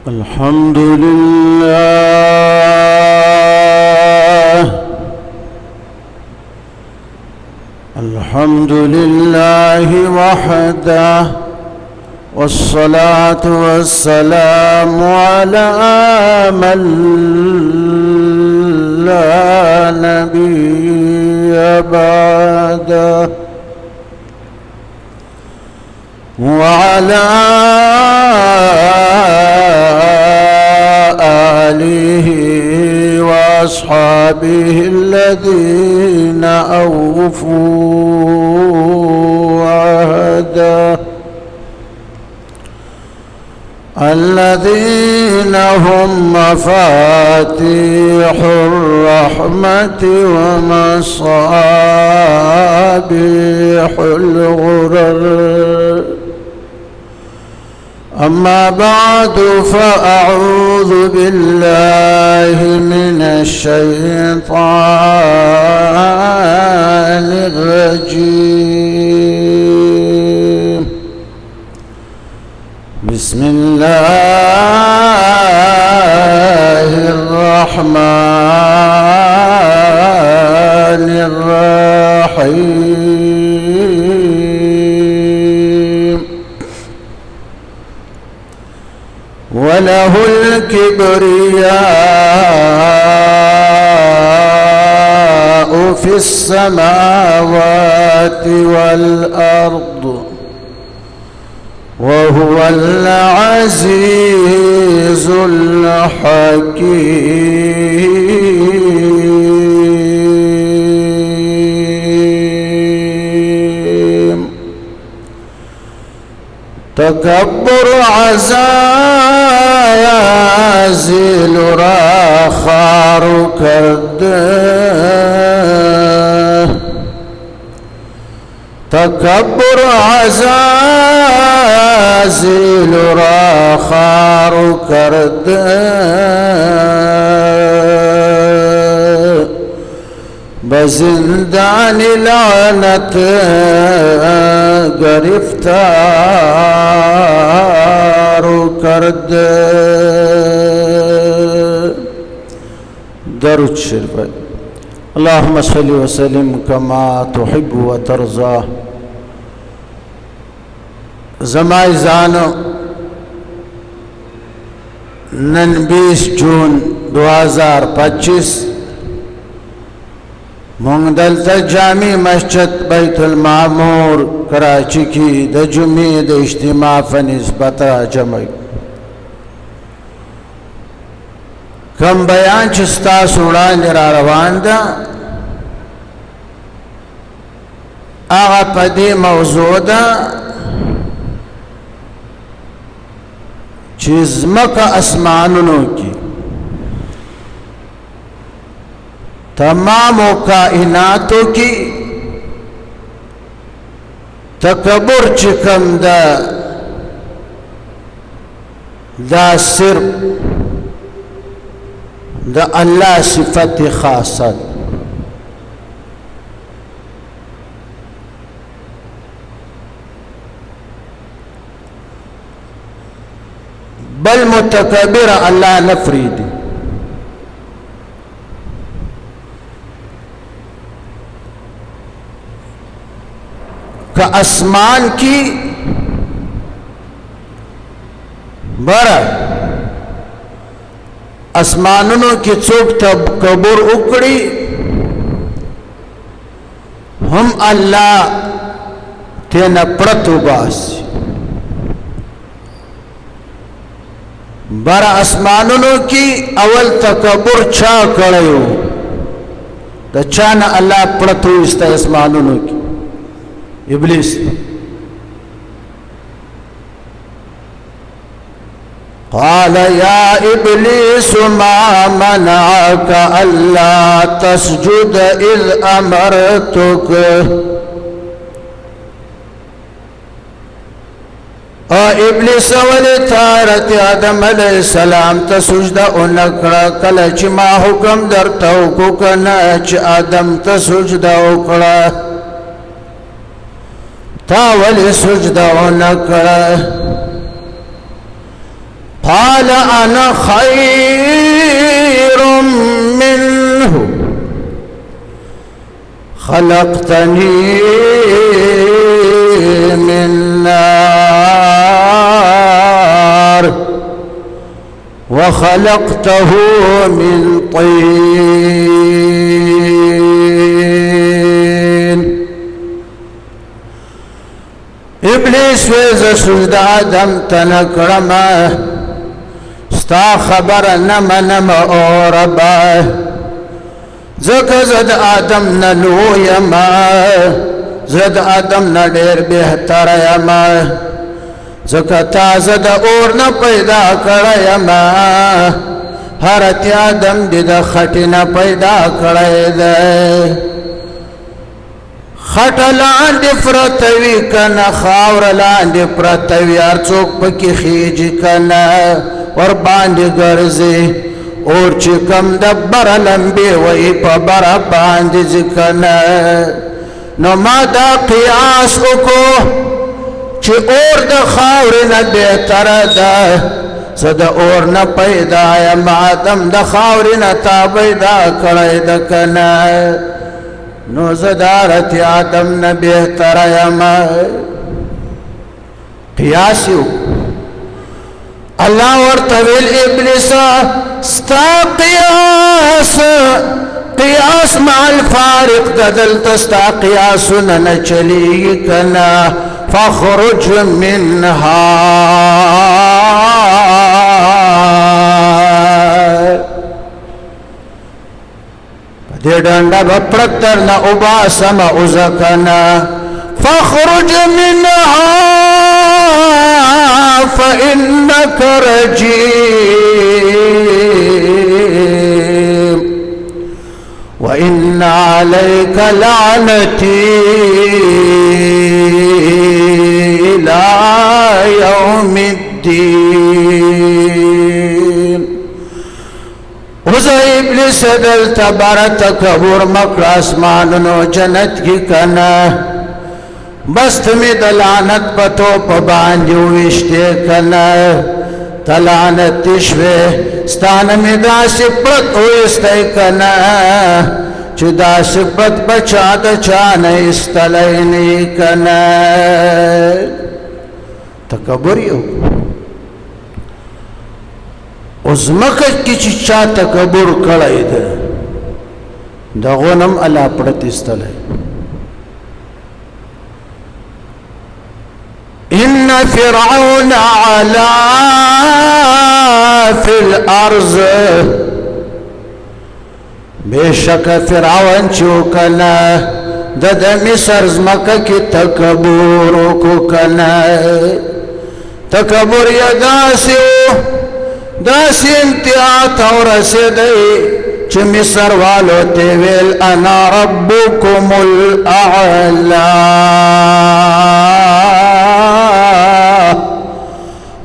الحمد لله الحمد لله وحده، والصلاة والسلام على من لا نبي بعده، وعلى آله وأصحابه الذين أوفوا عهده، الذين هم مفاتيح الرحمة ومصابيح الغرر. أما بعد، فأعوذ بالله من الشيطان الرجيم. بسم الله الرحمن الرحيم. وله الكبرياء في السماوات والأرض، وهو العزيز الحكيم. تكبر عزازيل راخار كرده، تكبر عزازيل راخار كرده، بزندان لعنت گرفتار کرده. درود شریف. اللهم صل وسلم كما تحب وترضى. زمائی زانو، نن 20 جون 2025 مونږ دلته جامع مسجد بیت المعمور کراچی کی د جمعې د اجتماع په نسبت جمع کم بیان چې ستاسو وړاندې را روان ده، هغه په دې موضوع ده چې ځمکه اسمانونو کې تمام کائناتو کی تکبر چکم دا صرف دا اللہ صفت خاصت، بل متکبر اللہ نفریدی. کہ اسمان کی برا اسمانونو کی څوک تکبر وکړي، هم الله تینا پرتو باسي. برا اسمانونو کی اول تکبر چا کړیو، د چانه الله پرتو است اسمانونو کی ابلیس. قال يا إبليس ما منعك ألا تسجد إذ أمرتك. ابلیس ولی تارت آدم علیہ السلام تا سجدہ انکڑا کلچ ما حکم در توکو کناچ آدم تا سجدہ اکڑا تا ولی سجده ونکړه؟ قال انا خير منه خلقتني من نار وخلقته من طين. ابلیس ویز سجد آدم تنکرم ستا خبر نمنم او ربا زکه زد آدم نلو یما زد آدم نډیر بهتر یما زکه تا زد اور نه پیدا کړی یما حضرت آدم دې د خټې نه پیدا کړی دی. خټه لاندې پرته وي کنه خاوره لاندې پرته وي هر څوک پکې خیږي کنه ورباندې ګرځي اور چې کم د بره لمبې وي په بره باندې ځي کنه. نو ما دا قیاس وکړو چې اور د خاورې نه بهتره ده. زه د اور نه پیدا یم آدم د خاورې نه تا پیدا کړی ده کنه. نو زه د حضرت آدم نه بهتره یم. قیاس یو الله ورته ویل ابلیسا ستا قیاس مع الفارق دلته ستا قیاسونه نه چلیږي کنه. فاخرج منها دې ډنډه به پرتر نه وباسم اوزه کنه. فاخرج منها فإنك رجيم وإن عليك لعنتي إلى يوم الدين. وزا ابلیس دلتا بارا تکبر مکر اسمانونو جنت کی کنا بس تمی دلعنت پتو پا باندی ویشتے کنا تلعنت تشوے ستانمی دا سپت ویستے کنا چی دا سپت بچا دا چانا استلینی کنا. تکبر یو ازمکت کی چی چا تکبر کڑائی ده دا غنم علا پڑت استلائی. ان فرعون علا فی الارض بے شک فرعون چوکنا دا مصر زمکہ کی تکبر کو کنا. تکبر یا داسی انتہا اور رسیدئی چھ مصر والو تیویل انا ربکم الاعلا.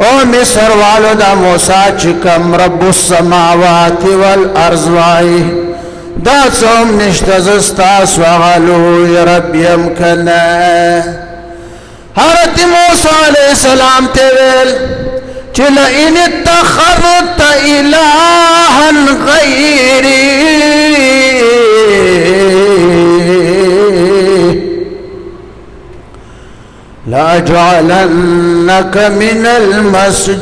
او مصر والو دا موسیٰ چکم رب السماوات والارض وائی دا سوم نشتزستاس وغلو رب یمکنا. حضرت موسیٰ علیہ السلام تیویل چل ان اتخذت الہا غیری لاجعلنک من المسجونین.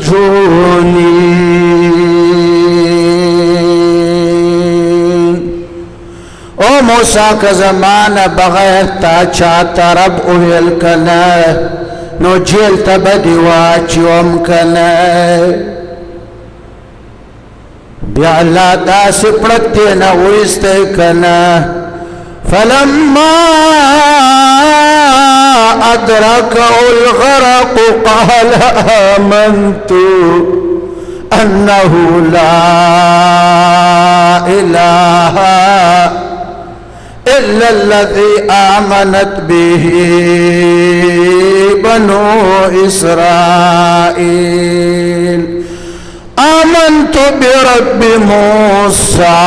او موسیٰ کا زمانہ بغیر تا چاہتا رب اوہل کنا نو جیل تبدی واچیوم کنا. بیا اللہ دا سپڑتی نویستے کنا. فلما ادرکه الغرق قال آمنت انه لا اله الا الذي آمنت به بنو اسرائيل آمنت برب موسى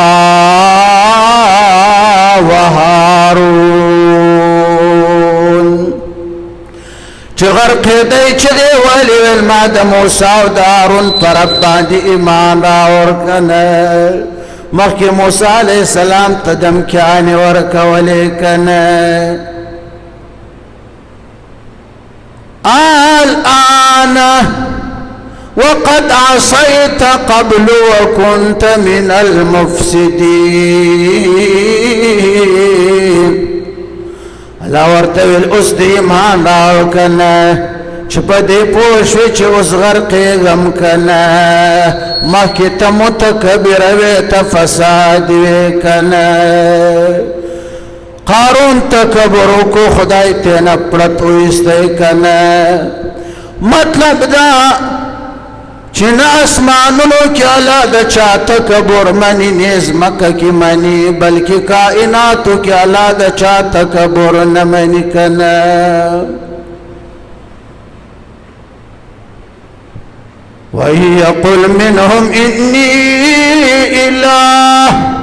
وهارون. چغر قیدی چدی ولی والماد موسیٰ و دارون پر اباندی ایمان راور کنه مخی موسیٰ علیہ السلام تدم کیانی ورکولی کنه الآن وقد عصيت قبل وكنت من المفسدين الله ورتوي الأسد إيمان راو كنا چپدي پوشوي چه وصغر قيغم كنا ما كت متكبر ويت فساد كنا قارون تکبر کو خدای تینا پڑت ویستے کنا مطلب دا چن اسمانونو کی اللہ دا چا تکبر منی نیز مکہ کی منی بلکہ کائناتو کی اللہ دا چا تکبر نمنی کنا وَإِن يَقُلْ مِنْهُمْ إِنِّي إِلَٰهٌ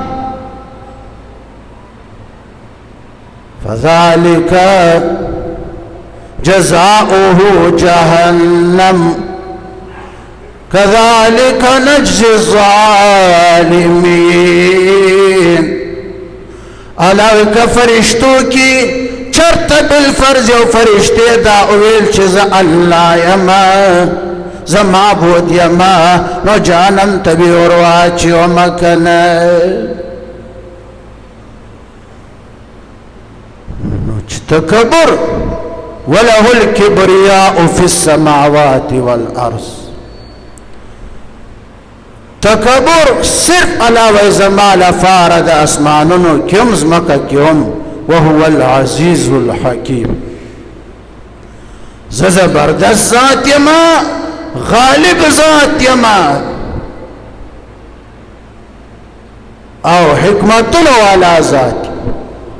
فذلك جزاؤه جهنم كذلك نجزي الظالمين علاوه که فرشتو کی چرت بالفرض و فرشتے دا اویل چیز اللہ یما زمعبود یما نو جانم تبی ورواچی و مکنه تكبر وله الكبرياء في السماوات والأرض تكبر صرف على وزمال فارد أسمانه كم زمك كم وهو العزيز الحكيم زبردست ذات يما غالب ذات يما او حكمة ولا ذات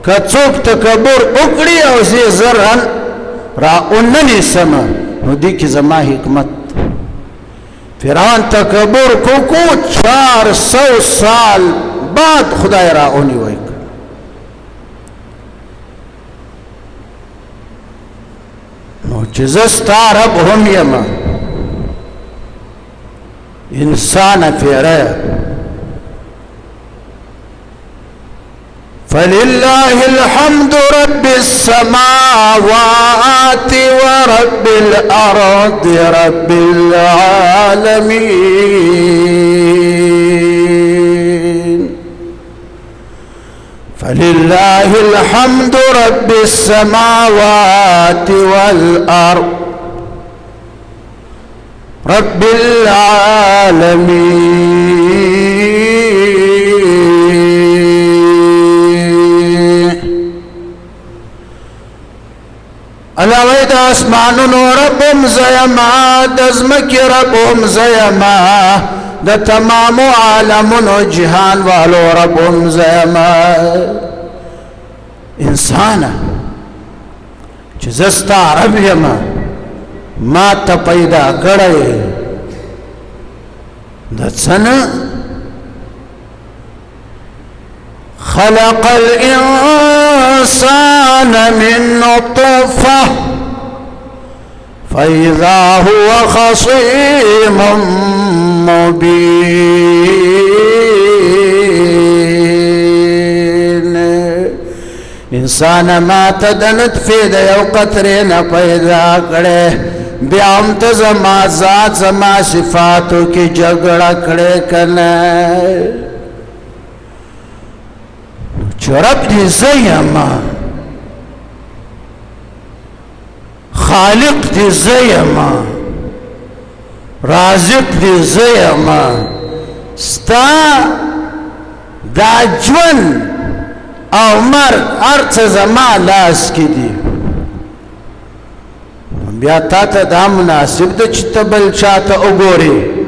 کڅوک تکبر وکړي او زه زرن را اونني سم نو دي کی زما حکمت فرعون تکبر کو 400 سال بعد خدای را اونی وای نو چې زستا رب هم یم انسان فعره فلله الحمد رب السماوات ورب الأرض رب العالمين فلله الحمد رب السماوات والأرض رب العالمين علاوه دا اسمانونو ربهم زیما دزمکی ربهم زیما دا تمام عالمونو جهان والو ربهم زیما انسانا چه زستا رب یما ما تا پیدا کرده دا سنه خلق الإنسان من نطفة فإذا هو خصيم مبين انسان ما تدنت في دا یو قطرین پیدا کرے بیام تزما ذات زما صفاتو کی جگڑا کرے کنے رب دی زیما خالق دی زیما رازق دی زیما ستا دا جون او مرگ ارچ زما لاس کی دی بیا تا تا دا مناسب دا چتا بل چاہتا اگوری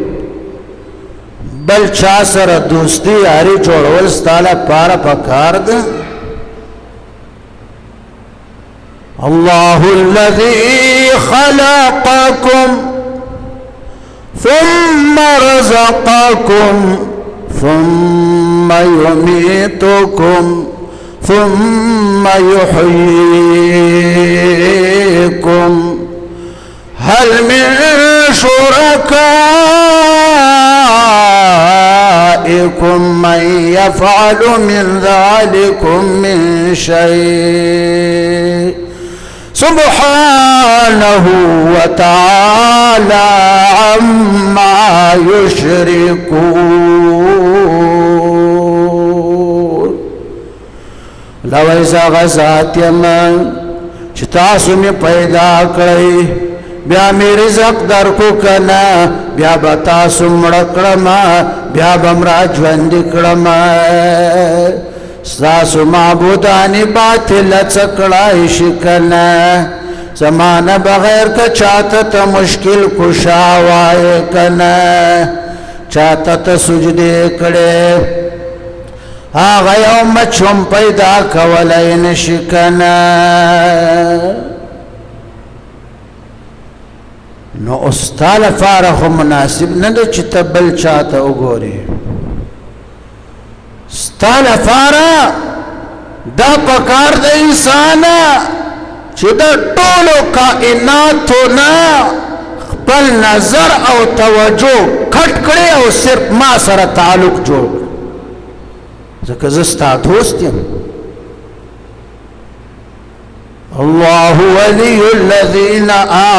بل چا سر دوستی یاری جوڑول ستالا پارا پکار دا اللہ الذی خلقکم ثم رزقکم ثم یمیتکم ثم یحییکم هل من شركائكم من يفعل من ذلكم من شيء سبحانه وتعالى عما يشركون. لو ایزا غزات یمن چه تاسو می پیدا کړی بیا می رزق در کو کنا بیا به تاسو مړه کړم بیا به مړه ژوند کړم ستاسو معبودان باطل څه کړای شي کنه زمانه بغیر که چاته ته مشکل کشا وای کنه چاته ته سجدې کړې هغه یو مچوم پیدا کولای نشي کنه نو استاد فارغ مناسب نه ده چې ته بل چاته وګورې ستا لپاره دا پکار د انسان چې د ټولو کائناتو نه خپل نظر او توجه کټ کړي او صرف ما سره تعلق جوړ ځکه زه ستا دوست یم الله ولي الذين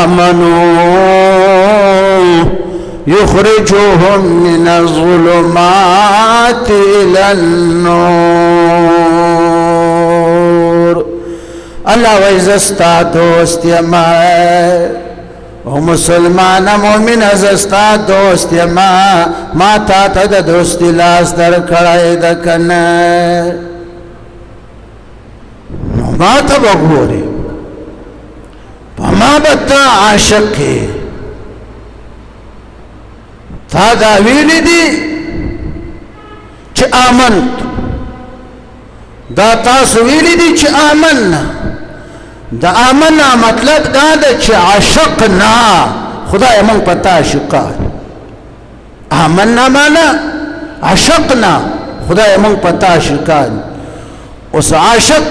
آمنوا يخرجهم من الظلمات إلى النور. الله وإذا استعدوست يما ومسلمان مؤمن إذا استعدوست يما ما تاتد دوست لاس در کړای د کنه ما ته وګوري ما بتا عاشق کې تا دا ویلی دی چې آمنت دا تاسو ویلی دی چې آمنا دا آمنا مطلب دا ده چې عاشقنا خدای من پتا عاشقان آمنا مانا عاشقنا خدای من پتا عاشقان اوس عاشق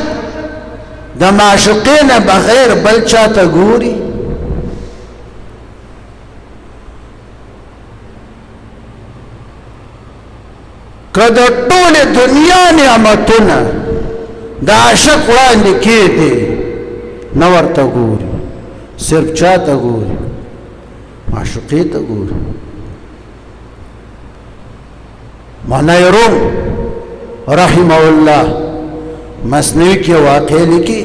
د معشوقین بغیر بل چاته ګوري کله ټول دنیا نعمتونه د عاشق وړاندې کېدي نو ورته ګوري صرف چاته ګوري معشوقې ته ګوري معنی روم رحمه الله مسنوی کې واقع لیکي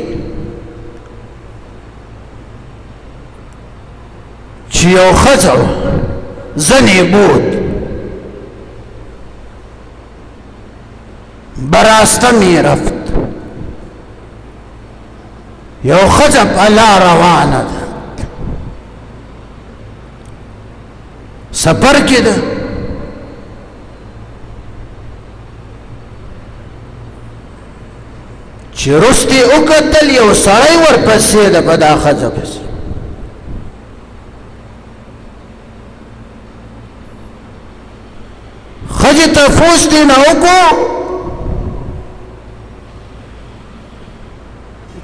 چې یو ښځه زنې بود براسته می رفت یو ښځه په لار روانه ده سفر کې ده چې رستې وکتل یو سړی ورپسې ده په دا ښځه پسې ښځې تپوس دې نه وکړو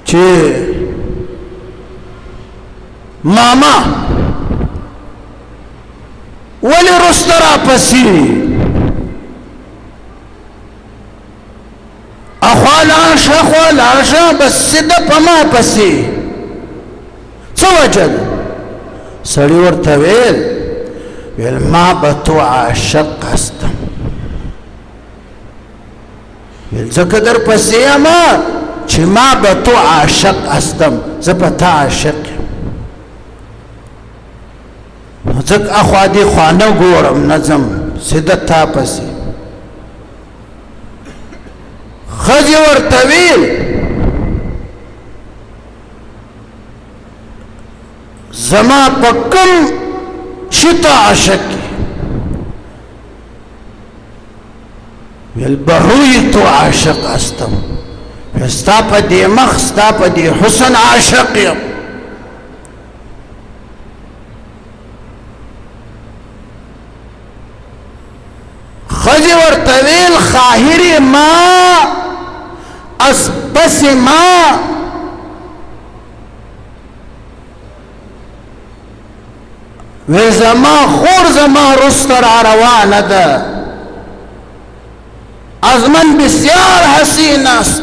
چې ماما ولې رسته راپسې اخوا لاړشه بس سده په ما پسې څه وجه ده سړي ورته ویل ما به تو عاشق هستم ویل ځکه در پسې یم چې ما به تو عاشق هستم زه په تا عاشق یم نو ځکه اخوا دې خوا نه ګورم نه ځم سده تا پسې ښځې ورته ویل زما په کوم شي ته عاشق یې ویل به روی تو عاشق هستم ستا په دې مخ ستا په دې حسن عاشق یم ښځې ورته ویل خاهر ما اسپس ما، وی زما خور زما رست را روانه ده از من بسیار حسین است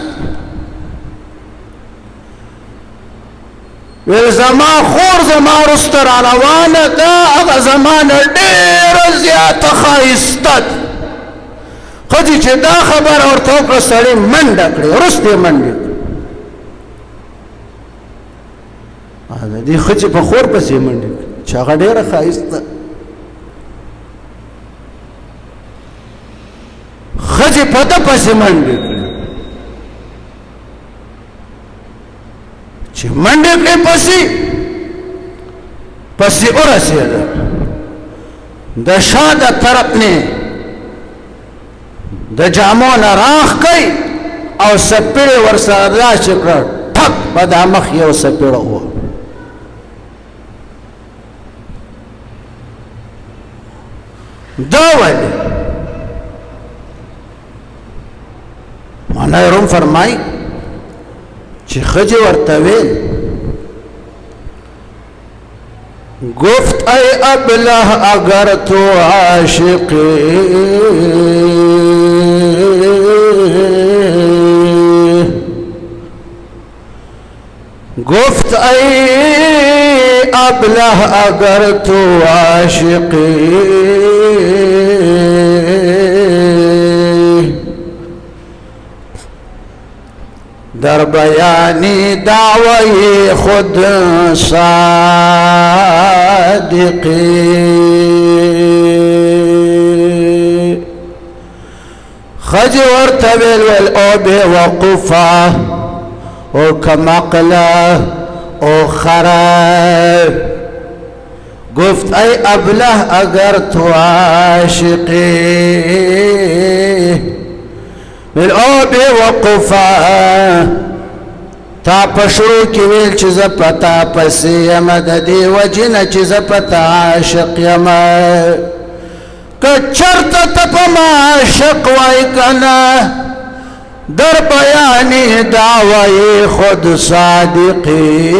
وی زما خور زما رست را روانه ده اغا زمان ډیر زیاته ښایسته ده ښځې چې دا خبره ورته وکړه سړی منډه کړې وروسته یې منډې کړې د دې ښځې په خور پسې یې منډې کړې چې هغه ډېره ښایسته ښځې په ده پسې منډې کړې چې منډې کړې پسې ورسېده د شا د طرف نه د جامو نه راخ کوي او سپېړې ورسره داسې کړه ټک په دا مخ یو سپېړه وه دا ولې مولانا روم فرمایي چې ښځې ورته ویل گفت ای ابله اگر تو عاشقی گفت ای ابله اگر تو عاشقی در بیانی دعوی خود صادقی خج ورته ویل او بے وقوفه او کمقله او خره گفت ای ابله اگر تو عاشقی ویل او بے وقوفه تا پشرو کی ویل چې زه پتا پسې یم د دې وجې نه چې زه پتا عاشق یم که چرته ته په ما عاشق وای کنه در بیانی دعوی خود صادقی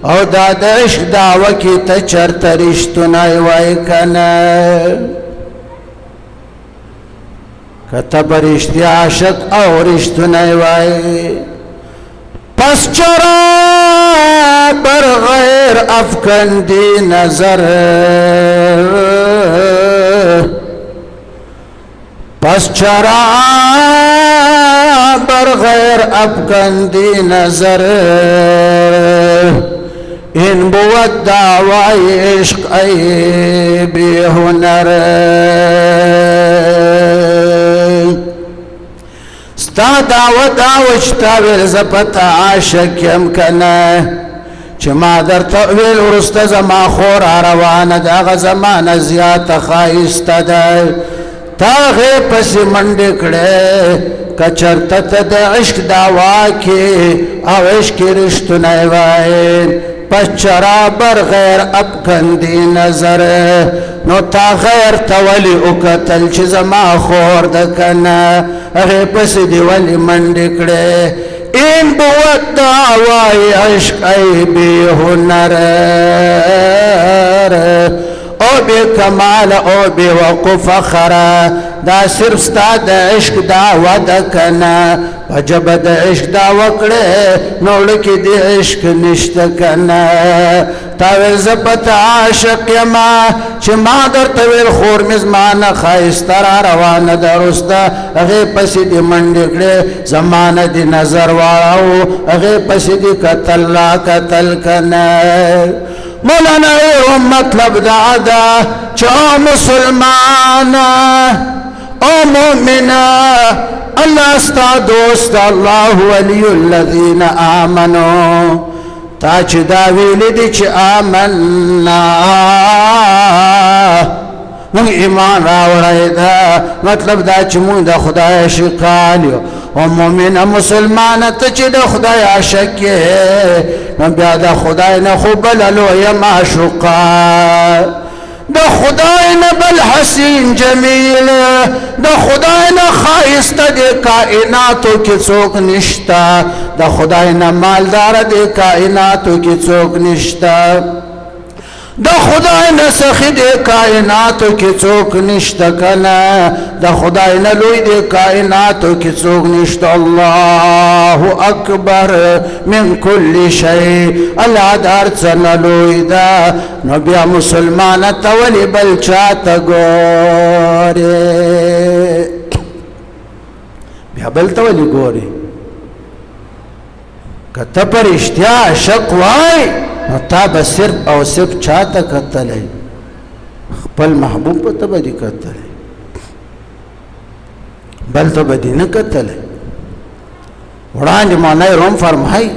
او دا د عشق دعوه کې ته چرته رښتونی وای کنه کته برشتی عاشق او رشتونی وای پس چرا بر غیر افکندی نظر پس چرا بر غیر افکندی نظر این بود دعوی عشق ای بی هنر ستا دعوه دعوه چې تا ویل زه پته عاشق یم کنه چې ما درته ویل وروسته زما خور روانه ده هغه زمانه زیاته ښایسته ده تا هغې پسې منډې کړې که چېرته ته د عشق دعوا کې او عشق کې رښتونی وای پس چرا بر غیر افکندی نظر نو تا غیر ته ولې وکتل چې زما خور ده کنه هغې پسې دې ولې منډې کړې این بود دعوای عشق ای بی هنر او بی کمال او بی وقوف خره دا صرف ستا د عشق دعوه ده کنه په ژبه د عشق دعوه کړې نو زړه کې د عشق نشته کنه تا ویل زه پته عاشق یمه چې ما درته ویل خور مې زما نه ښایسته را روانه ده وروسته هغې پسې دې منډې کړې زما نه دې نظر واړو هغې پسې دې کتل را کتل کنه مولانا مطلب دا ده چې او مسلمانه او مؤمنه الله ستا دوست الله ولی الذین آمنو تا چې دا ویلي دي چې آمنا مونږ ایمان راوړی ده مطلب دا چې مونږ د خدای عاشقان یو او مؤمنه مسلمانه ته چې د خدای عاشق یې نو بیا د خدای نه خو بله لویه معشوقه د خدای نه بل حسین جمیل د خدای نه ښایسته د کائناتو کې څوک نشته د خدای نه مالدار د کائناتو کې څوک نشته د خدای نه سخي د کائناتو کې څوک نشته کنه د خدای نه لوی د کائناتو کې څوک نشته الله اکبر من کل شی الله د هر څه نه لوی ده نو بیا مسلمان ته ولې بل چاته ګورې بیا بل ته ولې ګورې که ته په رښتیا عاشق وای نو تا به صرف او صرف چاته کتلی خپل محبوب په ته به دې کتلی بل ته به دې نه کتلی وړاندې مولای روم فرمایي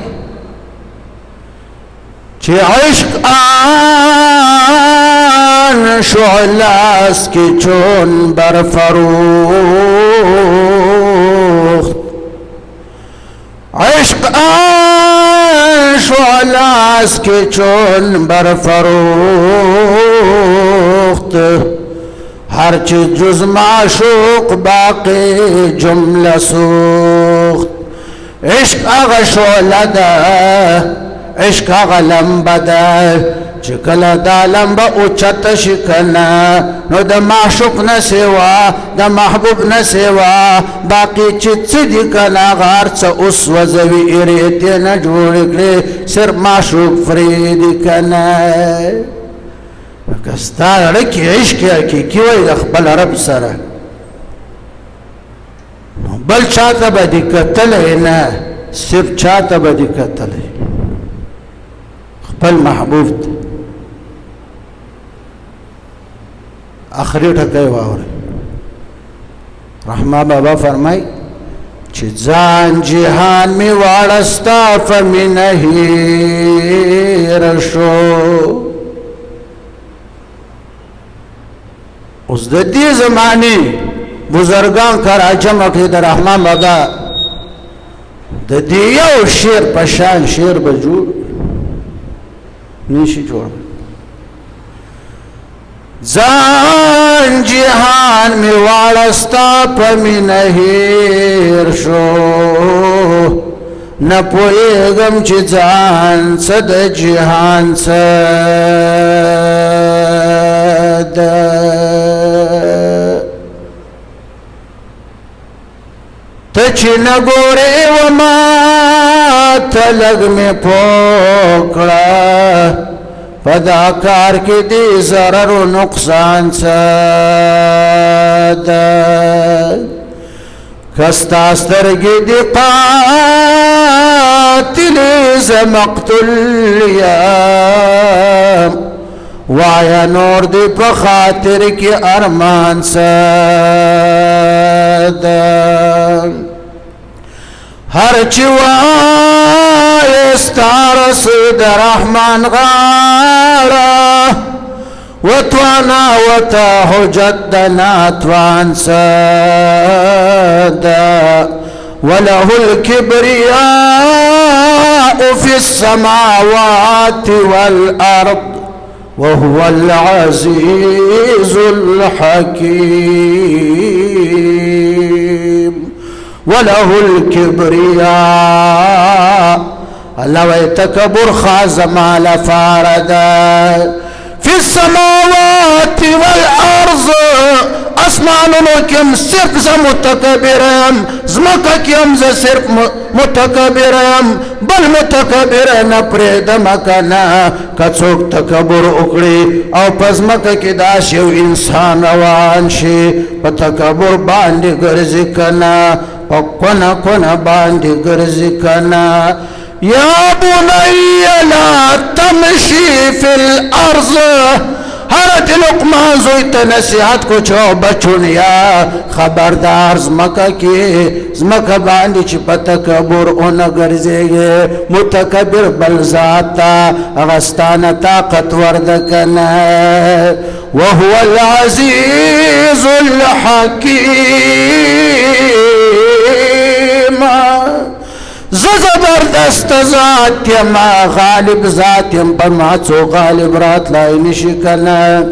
چې عشق آن شعلاست که چون برفروخت عشق آن شعلاست که چون برفروخت هرچه جز معشوق باقی جمله سوخت عشق آغا شعله ده عشق آغا لمبه ده چې کله دا لمبه اوچته شي کنه نو د معشوق نه سوا د محبوب نه سوا باقي چې څه دي کنه هغه هر څه اوس وځوي ایرې ترې نه جوړ کړې صرف معشوق فرېدي کنه لکه ستا زړه کې عشق حقیقي وای د خپل رب سره نو بل چاته به دې کتلی نه صرف چاته به دې کتلی خپل محبوب ته آخری ټکی واورئ رحمه بابا فرمای چې ځان جهان می واړستا په مینه هیر شو اوس د دې زمانې بزرګان کرا جمع کړي د رحمان بابا د دې یو شعر په شان شعر به جوړ نشي جوړ ځان جهان می واړستا په مینه هیر شو نه پوهېږم چې ځان څه د جهان څه ده ته چې نه ګورې وما ته لږ مې پوه کړه په دا کار کې دې ضرر و نقصان څه ده که ستا سترګې دې قاتلې زه مقتول یم وایه نور دې په خاطر کې ارمان څه ده هر چې وایه ستا رسید رحمان غاړه وتوانا وتا حجت د ناتوان څه ده وله الكبرياء في السماوات والأرض وهو العزيز الحكيم وله الكبرياء الله ويتكبر خازما لفاردا في السماوات والأرض اسمانونو کم صرف ز متکبرم زمکه کم ز صرف متکبرم بل متکبر نه پرېږدم کنه که څوک تکبر وکړي او په ځمکه کې داسې یو انسان روان شي په تکبر باندې ګرځي کنه په کونه کونه باندې ګرځي کنه یا بني لا تمشي في الارض حضرت لقمان زوی ته نصیحت کو چو بچونیا خبردار زمکه باندې چې په تکبر اونه ګرځېږي متکبر بل ذات ته هغه ستانه طاقتور ده کنه وهو العزیز الحکیم زبردست ذات یم غالب ذات یم پر ما څو غالب راتلای نشي کنه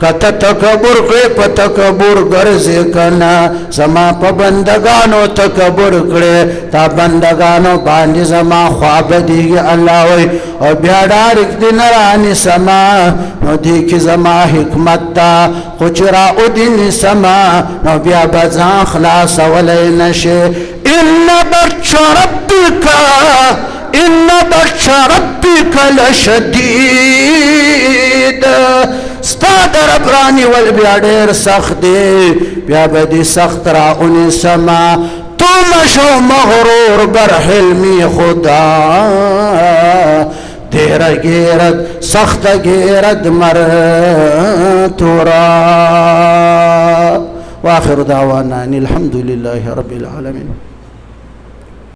کته تکبر کړې په تکبر ګرځې کنه زما په بندگانو تکبر کړې تا بندگانو باندې زما خوا بدیږي الله وای او بیا ډارک دین رانی سما نو دې کې زما حکمت دا خو چې راودین سما نو بیا به ځان خلاصولی نشي ان بطش ربک لشدید ستا در رب رانیول بیا ډېر سخت دی بیا به دې سخت راونی سما تو مشو مغرور بر حلمی خدا تیرا گیرد سخت گیرد مر تورا واخر دعوانا ان الحمد لله رب العالمين